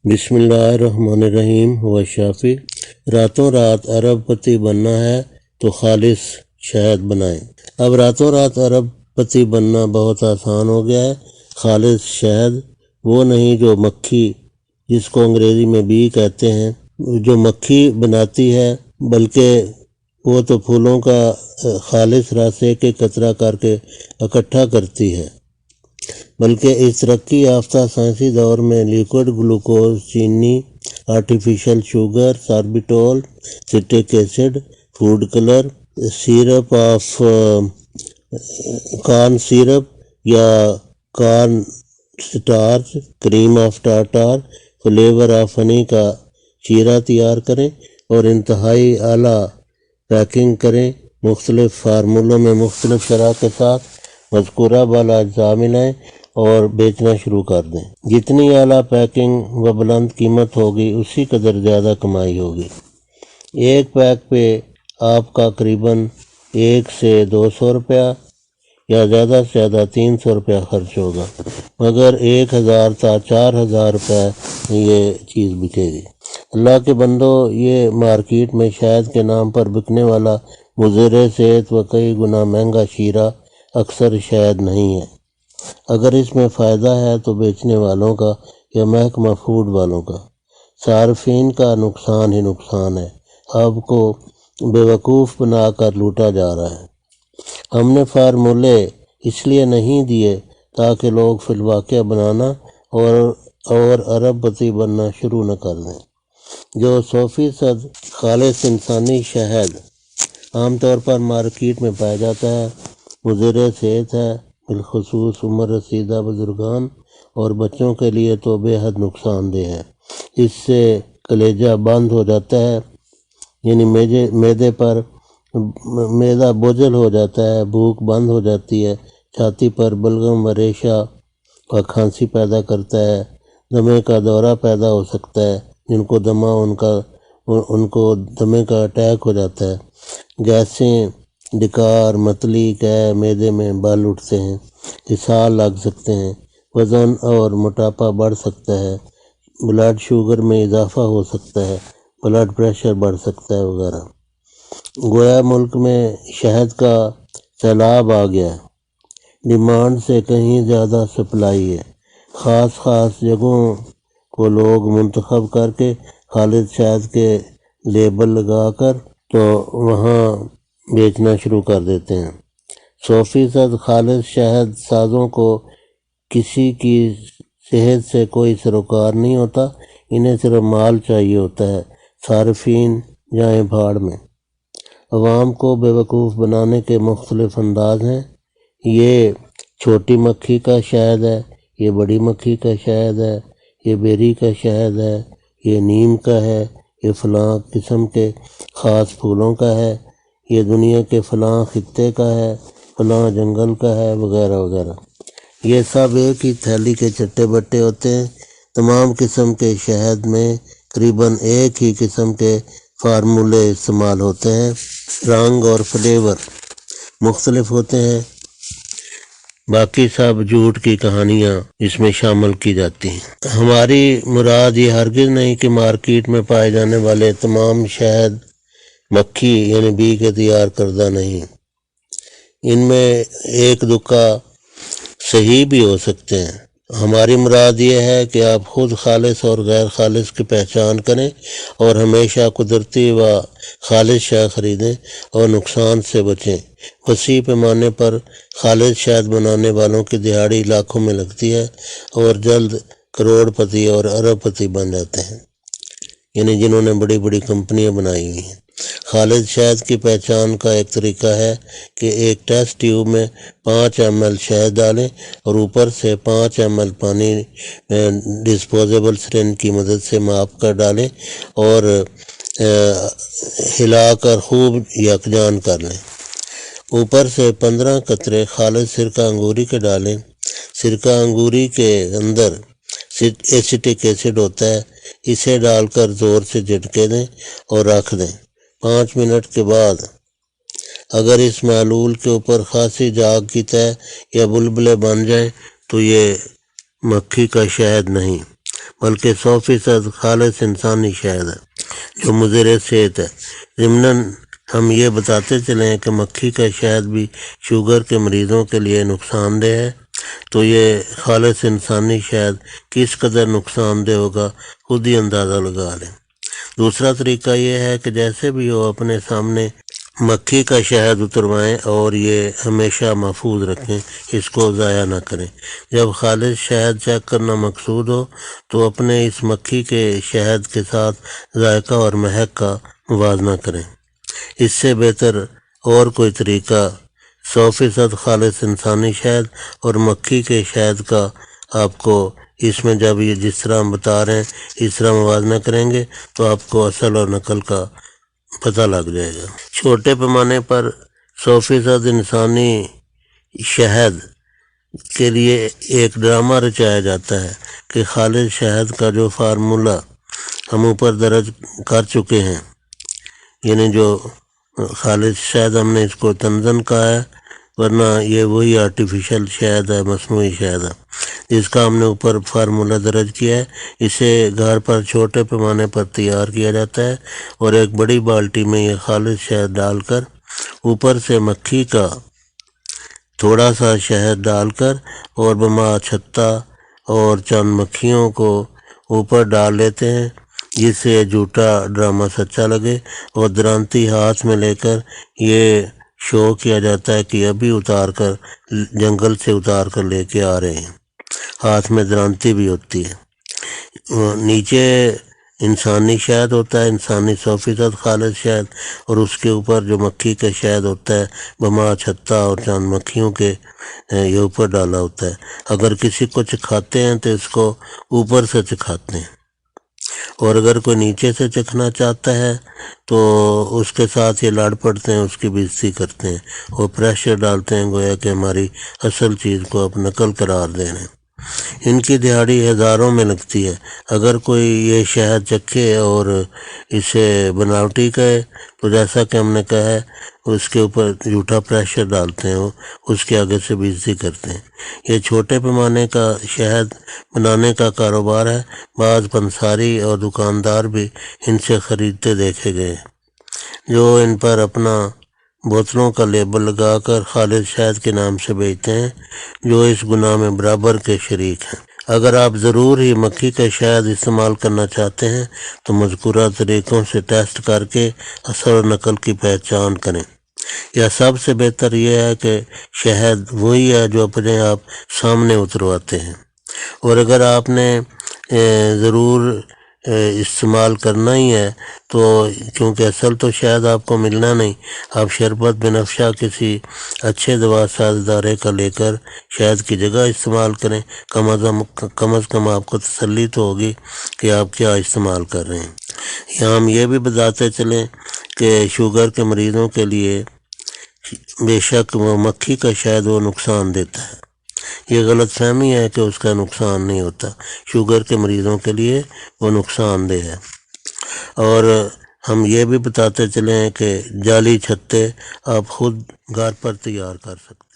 بسم اللہ الرحمن الرحیم ہوا شافی۔ راتوں رات ارب پتی بننا ہے تو خالص شہد بنائیں۔ اب راتوں رات ارب پتی بننا بہت آسان ہو گیا ہے۔ خالص شہد وہ نہیں جو مکھی، جس کو انگریزی میں بی کہتے ہیں، جو مکھی بناتی ہے، بلکہ وہ تو پھولوں کا خالص رس ایک ایک قطرہ کر کے اکٹھا کرتی ہے، بلکہ اس ترقی یافتہ سائنسی دور میں لیکوڈ گلوکوز، چینی، artificial sugar, sorbitol, citric acid, food colour, syrup of corn syrup یا corn starch, cream of tartar, flavour of honey کا شیرہ تیار کریں اور انتہائی اعلیٰ پیکنگ کریں۔ مختلف فارمولوں میں مختلف شرح کے ساتھ مذکورہ بالا اجزاء ملائیں اور بیچنا شروع کر دیں۔ جتنی اعلیٰ پیکنگ و بلند قیمت ہوگی، اسی قدر زیادہ کمائی ہوگی۔ ایک پیک پہ آپ کا قریباً 100 سے 200 روپیہ یا زیادہ سے زیادہ 300 روپیہ خرچ ہوگا، مگر 1000 تا 4000 روپے میں یہ چیز بکے گی۔ اللہ کے بندو، یہ مارکیٹ میں شہد کے نام پر بکنے والا مضر صحت و کئی گنا مہنگا شیرہ اکثر شہد نہیں ہے۔ اگر اس میں فائدہ ہے تو بیچنے والوں کا یا محکمہ فوڈ والوں کا، صارفین کا نقصان ہی نقصان ہے۔ آپ کو بیوقوف بنا کر لوٹا جا رہا ہے۔ ہم نے فارمولے اس لیے نہیں دیے تاکہ لوگ فی الواقع بنانا اور ارب پتی بننا شروع نہ کر دیں۔ جو 100% خالص انسانی شہد عام طور پر مارکیٹ میں پایا جاتا ہے، مضر صحت ہے، بالخصوص عمر رسیدہ بزرگان اور بچوں کے لیے تو بے حد نقصان دہ ہے۔ اس سے کلیجہ بند ہو جاتا ہے، یعنی معدہ بوجھل ہو جاتا ہے، بھوک بند ہو جاتی ہے، چھاتی پر بلغم و ریشہ و کھانسی پیدا کرتا ہے، دمے کا دورہ پیدا ہو سکتا ہے، جن کو دمہ ان کو دمے کا اٹیک ہو جاتا ہے، گیسیں، ڈکار، متلی، قے، معدے میں بال اٹھتے ہیں، اسہال لگ سکتے ہیں، وزن اور موٹاپا بڑھ سکتا ہے، بلڈ شوگر میں اضافہ ہو سکتا ہے، بلڈ پریشر بڑھ سکتا ہے وغیرہ۔ گویا ملک میں شہد کا سیلاب آ گیا ہے، ڈیمانڈ سے کہیں زیادہ سپلائی ہے۔ خاص جگہوں کو لوگ منتخب کر کے خالص شہد کے لیبل لگا کر تو وہاں بیچنا شروع کر دیتے ہیں۔ 100% خالص شہد سازوں کو کسی کی صحت سے کوئی سروکار نہیں ہوتا، انہیں صرف مال چاہیے ہوتا ہے۔ صارفین جائیں بھاڑ میں۔ عوام کو بیوقوف بنانے کے مختلف انداز ہیں۔ یہ چھوٹی مکھی کا شہد ہے، یہ بڑی مکھی کا شہد ہے، یہ بیری کا شہد ہے، یہ نیم کا ہے، یہ فلاں قسم کے خاص پھولوں کا ہے، یہ دنیا کے فلاں خطے کا ہے، فلاں جنگل کا ہے، وغیرہ وغیرہ۔ یہ سب ایک ہی تھیلی کے چٹے بٹے ہوتے ہیں۔ تمام قسم کے شہد میں قریباً ایک ہی قسم کے فارمولے استعمال ہوتے ہیں، رنگ اور فلیور مختلف ہوتے ہیں، باقی سب جھوٹ کی کہانیاں اس میں شامل کی جاتی ہیں۔ ہماری مراد یہ ہرگز نہیں کہ مارکیٹ میں پائے جانے والے تمام شہد مکھی یعنی بی کے تیار کردہ نہیں، ان میں ایک دکا صحیح بھی ہو سکتے ہیں۔ ہماری مراد یہ ہے کہ آپ خود خالص اور غیر خالص کی پہچان کریں اور ہمیشہ قدرتی و خالص شہد خریدیں اور نقصان سے بچیں۔ وسیع پیمانے پر خالص شہد بنانے والوں کی دہاڑی لاکھوں میں لگتی ہے اور جلد کروڑ پتی اور ارب پتی بن جاتے ہیں، یعنی جنہوں نے بڑی بڑی کمپنیاں بنائی ہوئی ہیں۔ خالص شہد کی پہچان کا ایک طریقہ ہے کہ ایک ٹیسٹ ٹیوب میں 5 ml شہد ڈالیں اور اوپر سے 5 ml پانی ڈسپوزیبل سرنج کی مدد سے ماپ کر ڈالیں اور ہلا کر خوب یکجان کر لیں۔ اوپر سے 15 قطرے خالص سرکہ انگوری کے ڈالیں۔ سرکہ انگوری کے اندر ایسیٹک ایسڈ ہوتا ہے، اسے ڈال کر زور سے جھٹکے دیں اور رکھ دیں۔ 5 منٹ کے بعد اگر اس محلول کے اوپر خاصی جاگ کی تہ یا بلبلے بن جائیں تو یہ مکھی کا شہد نہیں بلکہ 100% خالص انسانی شہد ہے جو مضر صحت ہے۔ ضمناً ہم یہ بتاتے چلیں کہ مکھی کا شہد بھی شوگر کے مریضوں کے لیے نقصان دہ ہے، تو یہ خالص انسانی شہد کس قدر نقصان دہ ہوگا خود ہی اندازہ لگا لیں۔ دوسرا طریقہ یہ ہے کہ جیسے بھی ہو اپنے سامنے مکھی کا شہد اتروائیں اور یہ ہمیشہ محفوظ رکھیں، اس کو ضائع نہ کریں۔ جب خالص شہد چیک کرنا مقصود ہو تو اپنے اس مکھی کے شہد کے ساتھ ذائقہ اور مہک کا موازنہ کریں۔ اس سے بہتر اور کوئی طریقہ 100% خالص انسانی شہد اور مکھی کے شہد کا آپ کو اس میں جب یہ جس طرح ہم بتا رہے ہیں اس طرح موازنہ کریں گے تو آپ کو اصل اور نقل کا پتہ لگ جائے گا۔ چھوٹے پیمانے پر 100% انسانی شہد کے لیے ایک ڈرامہ رچایا جاتا ہے کہ خالص شہد کا جو فارمولہ ہم اوپر درج کر چکے ہیں، یعنی جو خالص شہد ہم نے اس کو تنزن کہا ہے، ورنہ یہ وہی آرٹیفیشل شہد ہے، مصنوعی شہد ہے جس کا ہم نے اوپر فارمولہ درج کیا ہے۔ اسے گھر پر چھوٹے پیمانے پر تیار کیا جاتا ہے اور ایک بڑی بالٹی میں یہ خالص شہد ڈال کر اوپر سے مکھی کا تھوڑا سا شہد ڈال کر اور بما چھتا اور چند مکھیوں کو اوپر ڈال لیتے ہیں، جس سے یہ جھوٹا ڈرامہ سچا لگے، اور درانتی ہاتھ میں لے کر یہ شو کیا جاتا ہے کہ ابھی اتار کر جنگل سے اتار کر لے کے آ رہے ہیں۔ ہاتھ میں درانتی بھی ہوتی ہے۔ نیچے انسانی شہد ہوتا ہے، انسانی 100% خالص شہد، اور اس کے اوپر جو مکھی کا شہد ہوتا ہے بما چھتا اور چند مکھیوں کے یہ اوپر ڈالا ہوتا ہے۔ اگر کسی کو چکھاتے ہیں تو اس کو اوپر سے چکھاتے ہیں، اور اگر کوئی نیچے سے چکھنا چاہتا ہے تو اس کے ساتھ یہ لڑ پڑتے ہیں، اس کی بےعزتی کرتے ہیں اور پریشر ڈالتے ہیں گویا کہ ہماری اصل چیز کو اب نقل قرار دے رہے ہیں۔ ان کی دہاڑی ہزاروں میں لگتی ہے۔ اگر کوئی یہ شہد چکھے اور اسے بناوٹی کہے تو جیسا کہ ہم نے کہا ہے اس کے اوپر جھوٹا پریشر ڈالتے ہیں، اس کے آگے سے بےعزتی کرتے ہیں۔ یہ چھوٹے پیمانے کا شہد بنانے کا کاروبار ہے۔ بعض پنساری اور دکاندار بھی ان سے خریدتے دیکھے گئے جو ان پر اپنا بوتلوں کا لیبل لگا کر خالص شہد کے نام سے بیچتے ہیں، جو اس گناہ میں برابر کے شریک ہیں۔ اگر آپ ضرور ہی مکھی کا شہد استعمال کرنا چاہتے ہیں تو مذکورہ طریقوں سے ٹیسٹ کر کے اثر و نقل کی پہچان کریں، یا سب سے بہتر یہ ہے کہ شہد وہی ہے جو اپنے آپ سامنے اترواتے ہیں۔ اور اگر آپ نے ضرور استعمال کرنا ہی ہے تو کیونکہ اصل تو شہد آپ کو ملنا نہیں، آپ شربت بنفشہ کسی اچھے دوا ساز ادارے کا لے کر شہد کی جگہ استعمال کریں۔ کم از کم آپ کو تسلی تو ہوگی کہ آپ کیا استعمال کر رہے ہیں۔ یا ہم یہ بھی بتاتے چلیں کہ شوگر کے مریضوں کے لیے بے شک وہ مکھی کا شہد وہ نقصان دیتا ہے، یہ غلط فہمی ہے کہ اس کا نقصان نہیں ہوتا۔ شوگر کے مریضوں کے لیے وہ نقصان دہ ہے۔ اور ہم یہ بھی بتاتے چلیں کہ جعلی چھتے آپ خود گھر پر تیار کر سکتے ہیں۔